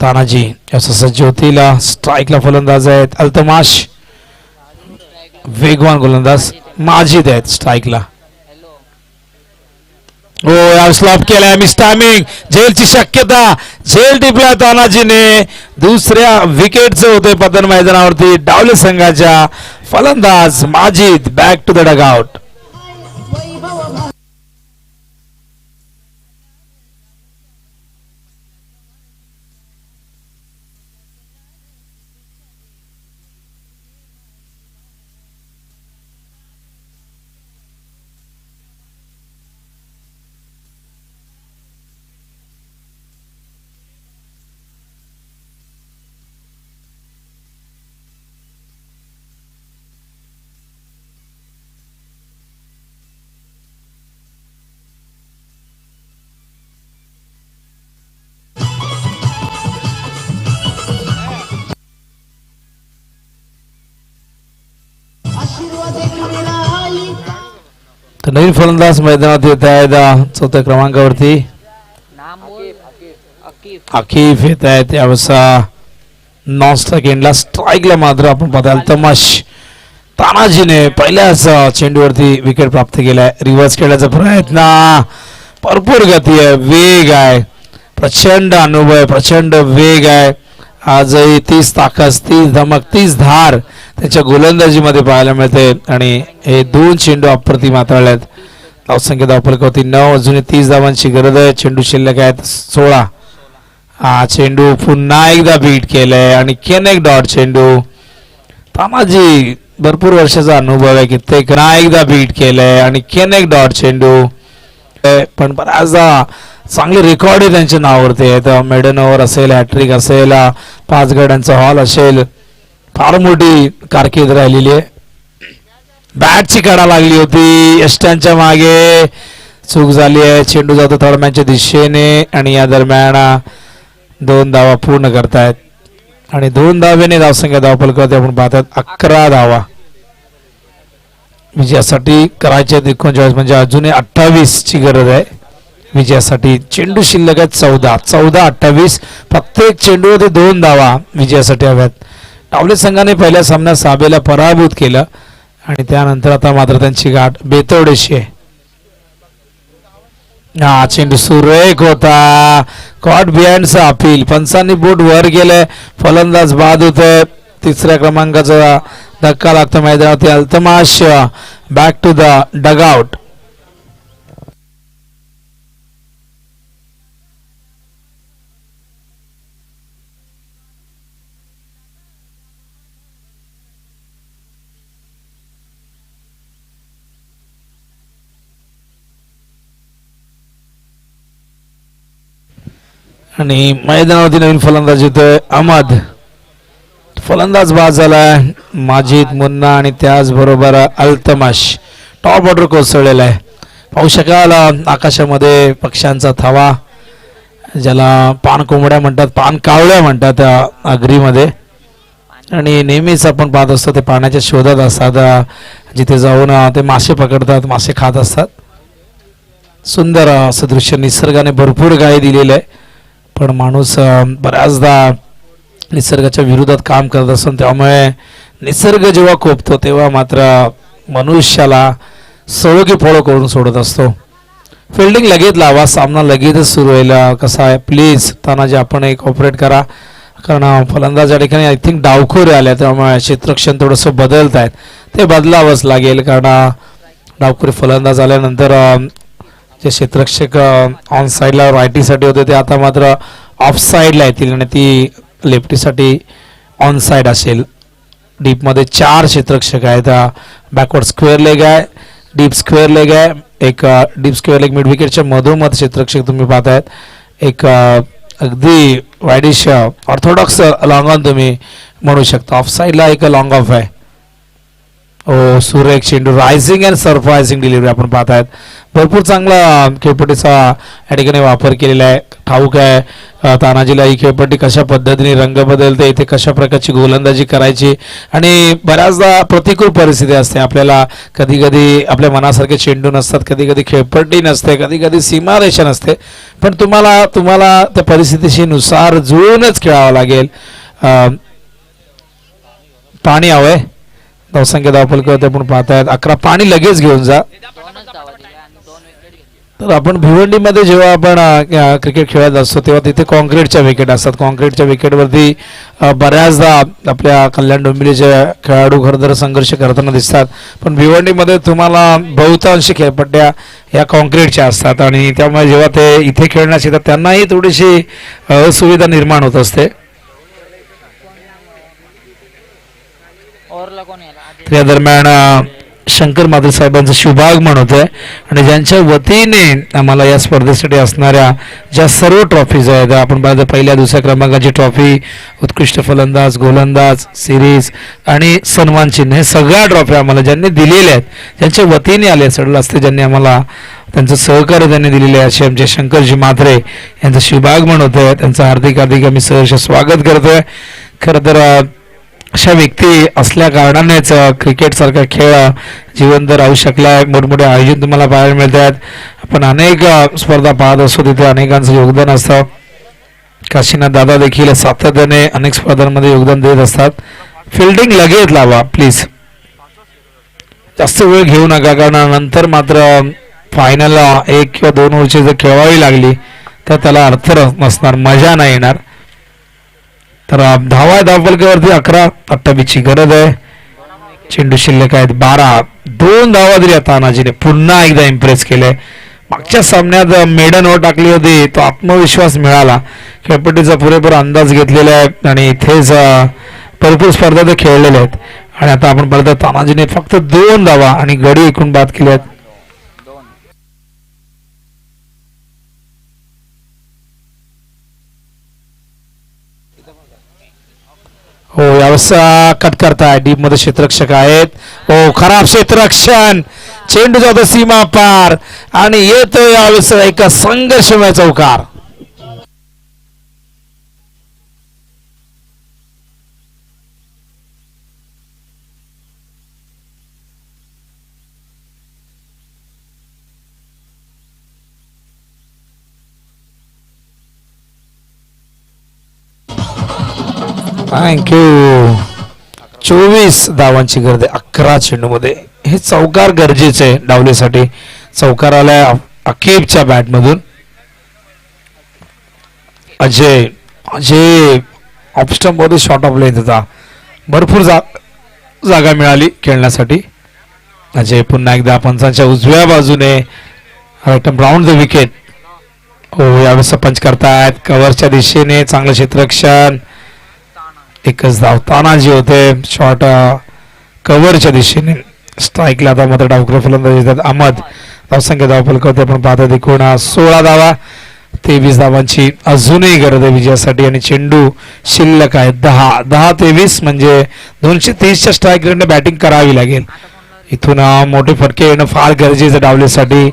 Speaker 2: तानाजी असं सज्ज होतील. स्ट्राईकला फलंदाज आहेत अल्तमाश. वेगवान गोलंदाज माजिद आहेत स्ट्राईकला. हो यार स्लॉप केलाय. Miss timing. झेलची शक्यता. झेल टिपला तानाजीने. दुसऱ्या विकेटचं होते पतन मैदानावरती डावले संघाच्या. फलंदाज Majid back to the dugout. तर नवीन फलंदाज मैदानात येत आहेत 4थ्या क्रमांकावरती. आकिफ येत आहेत यावेळेस नॉन स्ट्राईक एंडला. स्ट्राईकला मात्र आपण पाहता अल्तमाश. तानाजीने पहिल्याच चेंडूवरती विकेट प्राप्त केलाय. रिव्हर्स खेळण्याचा प्रयत्न. भरपूर गती आहे. वेग आहे. प्रचंड अनुभव आहे. प्रचंड वेग आहे. आजही 30 ताकद 30 धमक 30 धार त्याच्या गोलंदाजीमध्ये पाहायला मिळते आणि हे 2 चेंडू अप्रतिम हाताळलेत. धावसंख्या धावफलकावरती 9. अजूनही 30 धावांची गरज आहे. चेंडू शिल्लक आहेत 16 हा चेंडू पुन्हा एकदा बीट केलंय आणि केनेक डॉट चेंडू. तानाजी भरपूर वर्षाचा अनुभव आहे, कित्येक पुन्हा एकदा बीट केलंय आणि केनेक डॉट चेंडू. पण बऱ्याचदा चांगले रेकॉर्ड आहे त्यांच्या नावावरती आहेत. मेडन ओव्हर असेल, हॅट्रिक असेल, 5 गड्यांचा हॉल असेल, फार मोठी कारकीर्द राहिलेली आहे. बॅटची कडा लागली होती, यष्ट्यांच्या मागे चूक झाली आहे. चेंडू जातो थर्डमॅनच्या दिशेने आणि या दरम्यान 2 धावा पूर्ण करतायत आणि 2 धावेने धावसंख्या धावफलकावरती आपण पाहतात 11 धावा विजयासाठी करायचे. 39 म्हणजे अजूनही 28 ची गरज आहे विजयासाठी. चेंडू शिल्लक आहेत 14-28. प्रत्येक चेंडूवरती 2 धावा विजयासाठी हव्यात. डावले संघाने पहिल्या सामन्यात साबेला पराभूत केलं आणि त्यानंतर आता मात्र त्यांची गाठ बेतवडेशी आहे. हा चेंडू सुरेख होता, कॉट बिहाइंडचा अपील. पंचांनी बोट वर गेले, फलंदाज बाद होतोय. 3ऱ्या क्रमांकाचा धक्का लागतो मैदानावरती. अल्तमाश बॅक टू द डगआउट. आणि मैदानावरती नवीन फलंदाज येतोय अहमद. फलंदाज बाद झालाय माजिद, मुन्ना आणि त्याचबरोबर अल्तमाश. टॉप ऑर्डर कोसळलेला आहे. पाहू शकाल आकाशामध्ये पक्ष्यांचा थवा, ज्याला पान कोंबड्या म्हणतात, पान कावळ्या म्हणतात आगरीमध्ये. आणि नेहमीच आपण पाहत असतो ते पाण्याच्या शोधात असतात, जिथे जाऊन ते मासे पकडतात, मासे खात असतात. सुंदर असं दृश्य निसर्गाने भरपूर काही दिलेलं आहे. पण माणूस बऱ्याचदा निसर्गाच्या विरोधात काम करत असतो. त्यामुळे निसर्ग जेव्हा कोपतो तेव्हा मात्र मनुष्याला सळोगी फोळो करून सोडत असतो. फिल्डिंग लगेच लावा, सामना लगेचच सुरू होईल. कसा आहे प्लीज तानाजी आपण एक ऑपरेट करा, कारण फलंदाज या ठिकाणी आय थिंक डावखोरे आले, त्यामुळे क्षेत्ररक्षण थोडंसं बदलत आहेत. ते बदलावंच लागेल, कारण डावखोरे फलंदाज आल्यानंतर जे क्षेत्ररक्षक ऑन साईडला रायटीसाठी होते ते आता मात्र ऑफ साईडला येतील आणि ती लेफ्टीसाठी ऑन साईड असेल. डीपमध्ये 4 क्षेत्ररक्षक आहेत. बॅकवर्ड स्क्वेअर लेग आहे, डीप स्क्वेअर लेग आहे, एक डीप स्क्वेअर लेग मिड विकेटच्या मधोमध क्षेत्ररक्षक तुम्ही पाहतायत. एक अगदी वायडिश ऑर्थोडॉक्स लॉंग ऑन तुम्ही म्हणू शकता. ऑफ साईडला एक लॉंग ऑफ आहे. ओ सुरेख चेंडू, रायझिंग अँड सरप्रायझिंग डिलिव्हरी आपण पाहतायत. भरपूर चांगला खेळपट्टीचा या ठिकाणी वापर केलेला आहे. ठाऊक आहे तानाजीला ही खेळपट्टी कशा पद्धतीने रंग बदलते, इथे कशा प्रकारची गोलंदाजी करायची. आणि बऱ्याचदा प्रतिकूल परिस्थिती असते. आपल्याला कधी कधी आपल्या मनासारखे चेंडू नसतात, कधी कधी खेळपट्टी नसते, कधी कधी सीमारेषा नसते. पण तुम्हाला त्या परिस्थितीशी नुसार जुळूनच खेळावं लागेल. पाणी हवंय. धावसंख्या धावफलकावरती आपण पाहतायत 11. पाणी लगेच घेऊन जा. तर आपण भिवंडीमध्ये जेव्हा आपण क्रिकेट खेळत असतो तेव्हा तिथे कॉन्क्रीटच्या विकेट असतात. कॉन्क्रीटच्या विकेटवरती बऱ्याचदा आपल्या कल्याण डोंबिवलीचे खेळाडू खरं तर संघर्ष करताना दिसतात. पण भिवंडीमध्ये तुम्हाला बहुतांश खेळपट्ट्या ह्या कॉन्क्रीटच्या असतात आणि त्यामुळे जेव्हा ते इथे खेळण्यास येतात त्यांनाही थोडीशी असुविधा निर्माण होत असते. त्या दरम्यान शंकर मात्रे साहेबांचं शुभागमन होत आहे आणि ज्यांच्या वतीने आम्हाला या स्पर्धेसाठी असणाऱ्या ज्या सर्व ट्रॉफीज आहेत, आपण पाहिलं पहिल्या 2ऱ्या क्रमांकाची ट्रॉफी, उत्कृष्ट फलंदाज, गोलंदाज, सिरीज आणि सन्मान चिन्ह, हे सगळ्या ट्रॉफी आम्हाला ज्यांनी दिलेल्या आहेत, ज्यांच्या वतीने आले सडल असते, ज्यांनी आम्हाला त्यांचं सहकार्य त्यांनी दिलेले आहे, असे आमचे शंकरजी मात्रे यांचं शुभागमन होत आहे. त्यांचं हार्दिक हार्दिक आम्ही सहर्ष स्वागत करतोय. खरं तर अशा व्यक्ती असल्या कारणानेच क्रिकेट सारखा खेळ जिवंत राहू शकलाय. मोठमोठे आयोजन तुम्हाला पाहायला मिळत आहेत. आपण अनेक स्पर्धा पाहत असतो, तिथे अनेकांचं योगदान असतं. काशीनाथ दादा देखील सातत्याने अनेक स्पर्धांमध्ये योगदान देत असतात. फिल्डिंग लगेच लावा प्लीज, जास्त वेळ घेऊ नका, कारण नंतर मात्र फायनलला 1 किंवा 2 ओव्हरची जर खेळवावी लागली तर त्याला अर्थ नसणार, मजा नाही येणार. तर धावा धावफलकावरती 11-28 ची गरज आहे. चेंडू शिल्लक आहेत 12. 2 धावा दिल्या तानाजीने, पुन्हा एकदा इम्प्रेस केलंय. मागच्या सामन्यात मेडन ओव्हर टाकली होती, तो आत्मविश्वास मिळाला, खेळपट्टीचा पुरेपूर अंदाज घेतलेला आहे आणि इथेच भरपूर स्पर्धा ते खेळलेल्या आहेत. आणि आता आपण पाहतो तानाजीने फक्त 2 धावा आणि गडी एकूण बाद केले आहेत. हो, यावेळेस कट करताय, डीप मध्ये क्षेत्ररक्षक आहेत. हो, खराब क्षेत्ररक्षण, चेंडू जातो सीमा पार आणि येतो यावेळेस एक संघर्षमय चौकार. थँक्यू. 24 धावांची गरज आहे 11 चेंडूमध्ये. हे चौकार गरजेचे आहे डावलीसाठी. चौकार आलाय अकीबच्या बॅट मधून. अजय अजय ऑफस्टंप मध्ये शॉट ऑफ लेंथ होता, भरपूर जागा मिळाली खेळण्यासाठी. अजय पुन्हा एकदा पंचांच्या उजव्या बाजूने राऊंड द विकेट. हो, यावेळेस पंच करतायत कव्हरच्या दिशेने, चांगलं क्षेत्ररक्षण, एकच धाव. तानाजी होते शॉट कव्हरच्या दिशेने. स्ट्राईकला आता मात्र डावखुरा फलंदाज येतात. अहमद धावसंख्या धावफलक होते आपण पाहतो एकूण 16 धावा. 23 धावांची अजूनही गरज आहे विजयासाठी आणि चेंडू शिल्लक आहे 10-23 म्हणजे 230च्या स्ट्राईक रेटने बॅटिंग करावी लागेल. इथून मोठे फटके येणं फार गरजेचं डावलीसाठी.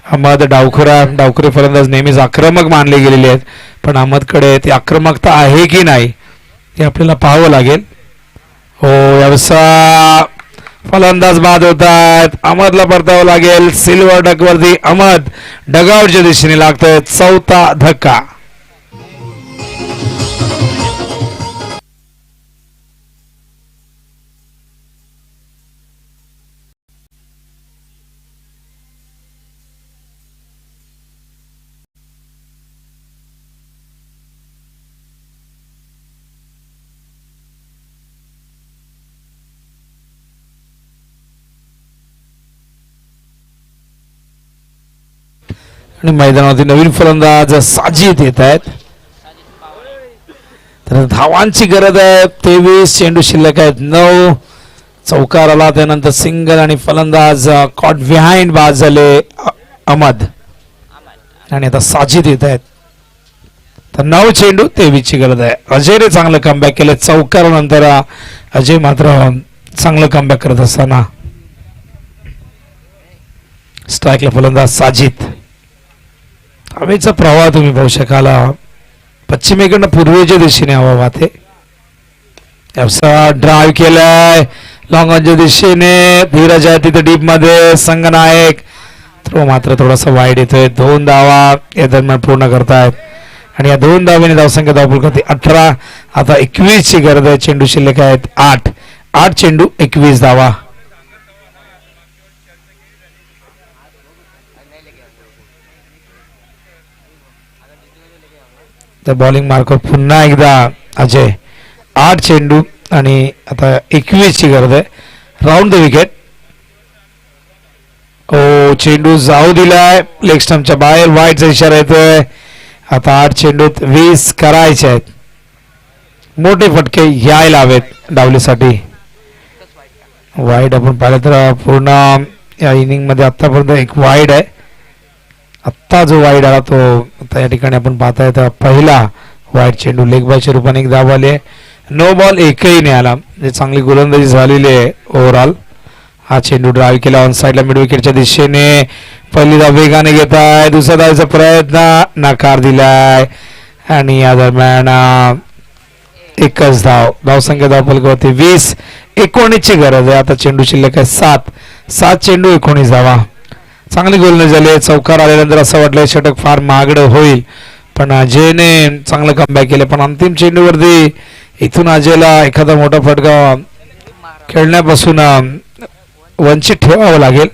Speaker 2: अहमद डावखुरे फलंदाज नेहमीच आक्रमक मानले गेलेले आहेत, पण अहमदकडे ती आक्रमकता आहे की नाही ते आपल्याला पाहावं लागेल. हो, यावेळेस फलंदाज बाद होत आहेत. अहमदला परतावं लागेल. सिल्वर डकवरती अहमद डगआउटच्या दिशेने लागतोय. 4था धक्का. आणि मैदानावरती नवीन फलंदाज साजिद येत आहेत. तर धावांची गरज आहे. 23 चेंडू शिल्लक आहेत. 9 चौकार आला, त्यानंतर सिंगल आणि फलंदाज कॉट बिहाइंड बाद झाले अहमद. आणि आता साजिद येत आहेत. तर 9 चेंडू 23 ची गरज आहे. अजयने चांगलं कमबॅक केलं. चौकारानंतर अजय मात्र चांगलं कमबॅक करत असताना स्ट्राईकला फलंदाज साजिद. हवेचा प्रवाह तुम्ही पाहू शकाल. पश्चिमेकडनं पूर्वेच्या दिशेने हवा वाहते. ड्राईव्ह केलाय लॉंग ऑनच्या दिशेने. धीरज आहे तिथे डीप मध्ये. संघनायक थ्रो मात्र थोडासा वाईड येतोय. 2 धावा या दरम्यान पूर्ण करतायत आणि या 2 धावेने धावसंख्या धावफलकावरती 18. आता 21 ची गरज आहे. चेंडू शिल्लक आहेत 8 चेंडू 21 धावा. तर बॉलिंग मार्कवर पुन्हा एकदा अजय. 8 चेंडू आणि आता 21 ची गरज आहे. Round the wicket. ओ, चेंडू जाऊ दिलाय लेग स्टंपच्या बाहेर. वाईडचा इशारा येतोय. आता 8 चेंडूत 20 करायचे आहेत. मोठे फटके यायला हवेत डावलीसाठी. वाईड आपण पाहिलं तर पूर्ण या इनिंग मध्ये आतापर्यंत एक वाईड आहे. आत्ता जो वाईड आला तो आता या ठिकाणी आपण पाहताय तर पहिला वाईड चेंडू लेग बायच्या रूपाने एक धाव आले. नो बॉल एकही नाही आला. म्हणजे चांगली गोलंदाजी झालेली आहे ओव्हरऑल. हा चेंडू ड्राईव्ह केला ऑन साईडला मिड विकेटच्या दिशेने. पहिली धाव वेगाने घेत आहे. दुसऱ्या धावेचा प्रयत्न नकार दिलाय आणि या दरम्यान एकच धाव. धावसंख्या धावफलकावरती 20-19 ची गरज आहे. आता चेंडू शिल्लक आहे 7 चेंडू 19 धावा. चांगली गोलंदाजी झाली. चौकार आल्यानंतर असं वाटलं षटक फार महागडं होईल, पण अजयने चांगलं कमबॅक केलं. पण अंतिम चेंडूवरती इथून अजयला एखादा मोठा फटका खेळण्यापासून वंचित ठेवावं लागेल.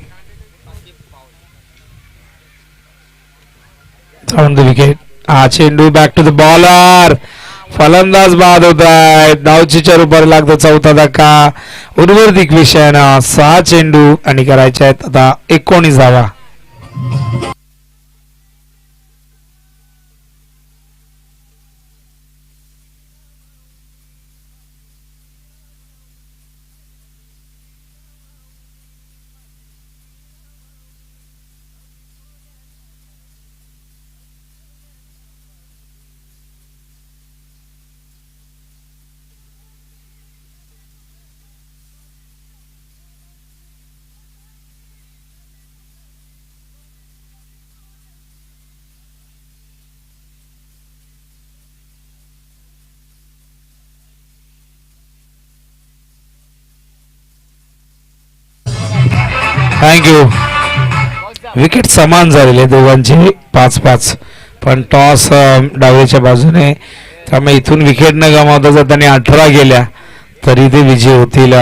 Speaker 2: Round the wicket. हा चेंडू बॅक टू द बॉलर. फलंदाज बाद होत आहेत. धावचीच्या रूपाने लागतो 4था धक्का. उर्वरित विषयानं 6 चेंडू आणि करायचे आहेत आता 19 धावा. थँक्यू. विकेट समान झालेले दोघांची 5-5, पण टॉस डावीच्या बाजूने, त्यामुळे इथून विकेट न गमावता जर त्यांनी 18 गेल्या तरी ते विजय होतील.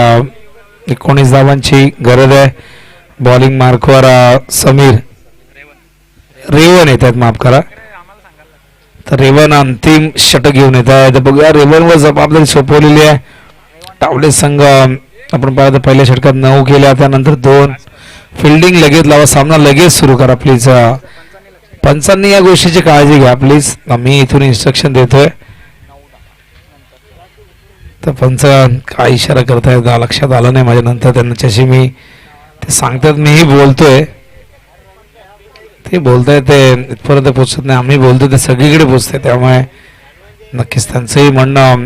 Speaker 2: 19 धावांची गरज आहे. बॉलिंग मार्कवर समीर रेवन येत आहेत, माफ करा. तर रेवन अंतिम षटक घेऊन येत आहे. तर बघूया रेवनवर जबाबदारी सोपवलेली आहे. टावले संघ आपण पाहिलं तर पहिल्या षटकात 9 केल्या, त्यानंतर 2. फिल्डिंग लगेच लावा, सामना लगेच सुरू करा प्लीज. पंचांनी या गोष्टीची काळजी घ्या प्लीज. मी इथून इन्स्ट्रक्शन देतोय. तर पंच काय इशारा करतायत लक्षात आलं नाही माझ्या. नंतर त्यांच्याशी मी ते सांगतात, मीही बोलतोय, ते बोलताय, ते इथपर्यंत पोचत नाही. आम्ही बोलतोय ते सगळीकडे पोचतंय, त्यामुळे नक्कीच त्यांचंही म्हणणं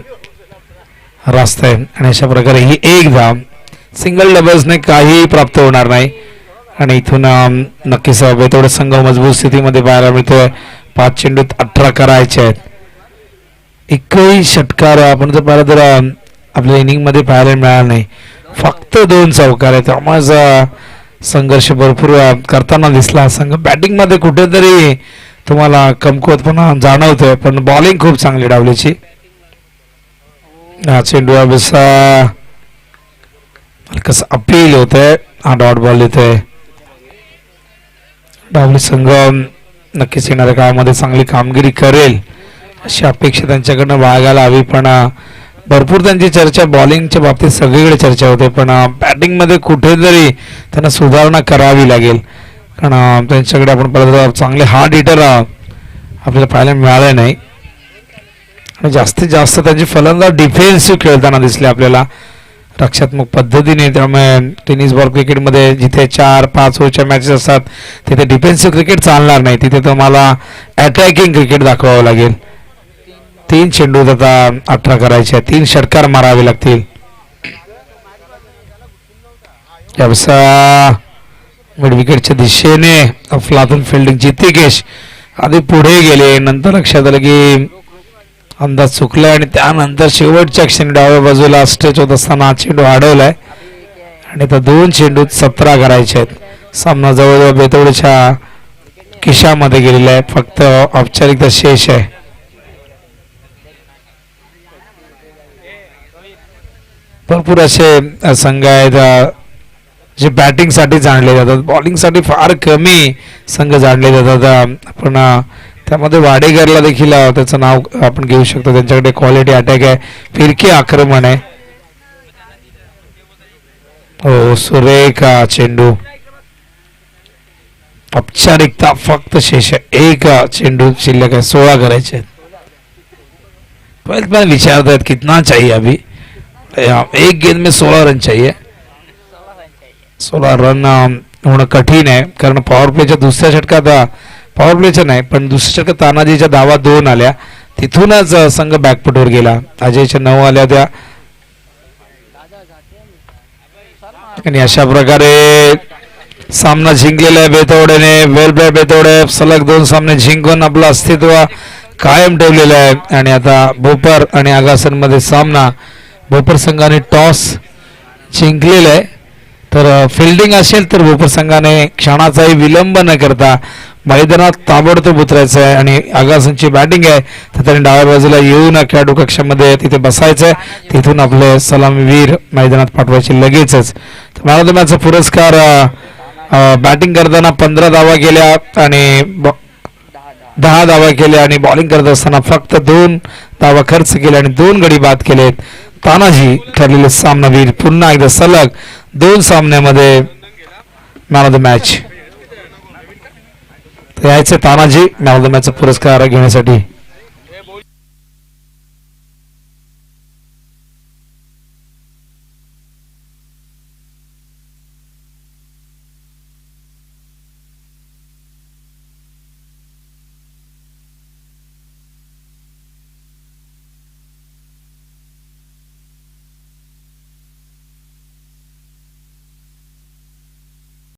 Speaker 2: रास्त आहे. आणि अशा प्रकारे ही एक धाव सिंगल डबल्सने काही प्राप्त होणार नाही. आणि इथून नक्कीच बेतोडे संघ मजबूत स्थितीमध्ये पाहायला मिळतोय. 5 चेंडूत 18 करायचे आहेत. एकही षटकार आपण जर पाहिलं तर आपल्या इनिंगमध्ये पाहायला मिळाला नाही. फक्त 2 चौकार आहेत. त्यामुळे संघर्ष भरपूर करताना दिसला. संघ बॅटिंगमध्ये कुठेतरी तुम्हाला कमकुवतपणा जाणवतोय, पण बॉलिंग खूप चांगली डावलीची. हा चेंडू कसं अपील होत आहे. हा डॉट बॉल येतोय. डावली संघ नक्कीच येणाऱ्या काळामध्ये चांगली कामगिरी करेल अशी अपेक्षा त्यांच्याकडनं बाळगायला हवी. पण भरपूर त्यांची चर्चा बॉलिंगच्या बाबतीत सगळीकडे चर्चा होते, पण बॅटिंगमध्ये कुठेतरी त्यांना सुधारणा करावी लागेल. कारण त्यांच्याकडे आपण पाहिलं चांगले हार्ड हिटर आपल्याला पाहायला मिळाले नाही. आणि जास्तीत जास्त त्यांची फलंदाज डिफेन्सिव्ह खेळताना दिसले आपल्याला रक्षात्मक पद्धतीने. त्यामुळे टेनिस बॉल क्रिकेटमध्ये जिथे 4-5 ओव्हरच्या मॅचेस असतात तिथे डिफेन्सिव्ह क्रिकेट चालणार नाही. तिथे तुम्हाला अटॅकिंग क्रिकेट दाखवावं लागेल. 3 चेंडूत आता 18 करायचे, 3 षटकार मारावे लागतील. मिड विकेटच्या दिशेने अफलातून फिल्डिंग जितिकेश आधी पुढे गेले, नंतर लक्षात आलं की अंदाज चुकलाय आणि त्यानंतर शेवटच्या क्षणी डाव्या बाजूला स्ट्रेच होत असताना चेंडू अडवलाय. आणि आता 2 चेंडूत 17 करायचे आहेत. सामना जवळजवळ बेतोडच्या खिशामध्ये गेलेला आहे. फक्त औपचारिकता शेष आहे. भरपूर असे संघ आहेत जे बॅटिंगसाठी जाणले जातात, बॉलिंगसाठी फार कमी संघ जाणले जातात. आपण त्यामध्ये वाडेकरला देखील त्याचं नाव आपण घेऊ शकतो. त्यांच्याकडे क्वालिटी अटॅक आहे, फिरकी आक्रमण आहे. हो सुरेख चेंडू. औपचारिकता फक्त शेष आहे. 1 चेंडू शिल्लक आहे. 16 करायचे आहेत. पहले विचारतायत कितना चाहिए अभी. 1 गेंद में 16 रन चाहिए. 16 रन होणं कठीण आहे, कारण पॉवर प्लेच्या दुसऱ्या षटकात, पॉवर प्लेच्या नाही पण दुसऱ्या षटकात तानाजीच्या धावा 2 आल्या, तिथूनच संघ बॅकफुटवर गेला. अजयच्या 9 आल्या होत्या. आणि अशा प्रकारे सामना जिंकलेला आहे बेतवडेने. वेल प्ले बेतवडे, सलग 2 सामने जिंकून आपलं अस्तित्व कायम ठेवलेलं आहे. आणि आता भोपर आणि आगासन मध्ये सामना. भोपर संघाने टॉस जिंकलेला आहे, तर फिल्डिंग असेल तर भोपर संघाने क्षणाचाही विलंब न करता मैदानात ताबडतोब उतरायचं आहे. आणि आगासनची बॅटिंग आहे, तर त्यांनी डाव्या बाजूला येऊन खेळाडू कक्षामध्ये तिथे बसायचं आहे. तिथून आपले सलामीवीर मैदानात पाठवायचे लगेचच. तर मॅन ऑफ द मॅचचा पुरस्कार बॅटिंग करताना 15 धावा केल्या आणि 10 धावा केल्या, आणि बॉलिंग करत असताना फक्त 2 धावा खर्च केल्या आणि 2 गडी बाद केलेत. तानाजी ठरलेले सामनावीर, पुन्हा एकदा सलग 2 सामन्यामध्ये मॅन ऑफ द मॅच. यायचे तानाजी मॅन ऑफ द मॅचचा पुरस्कार घेण्यासाठी.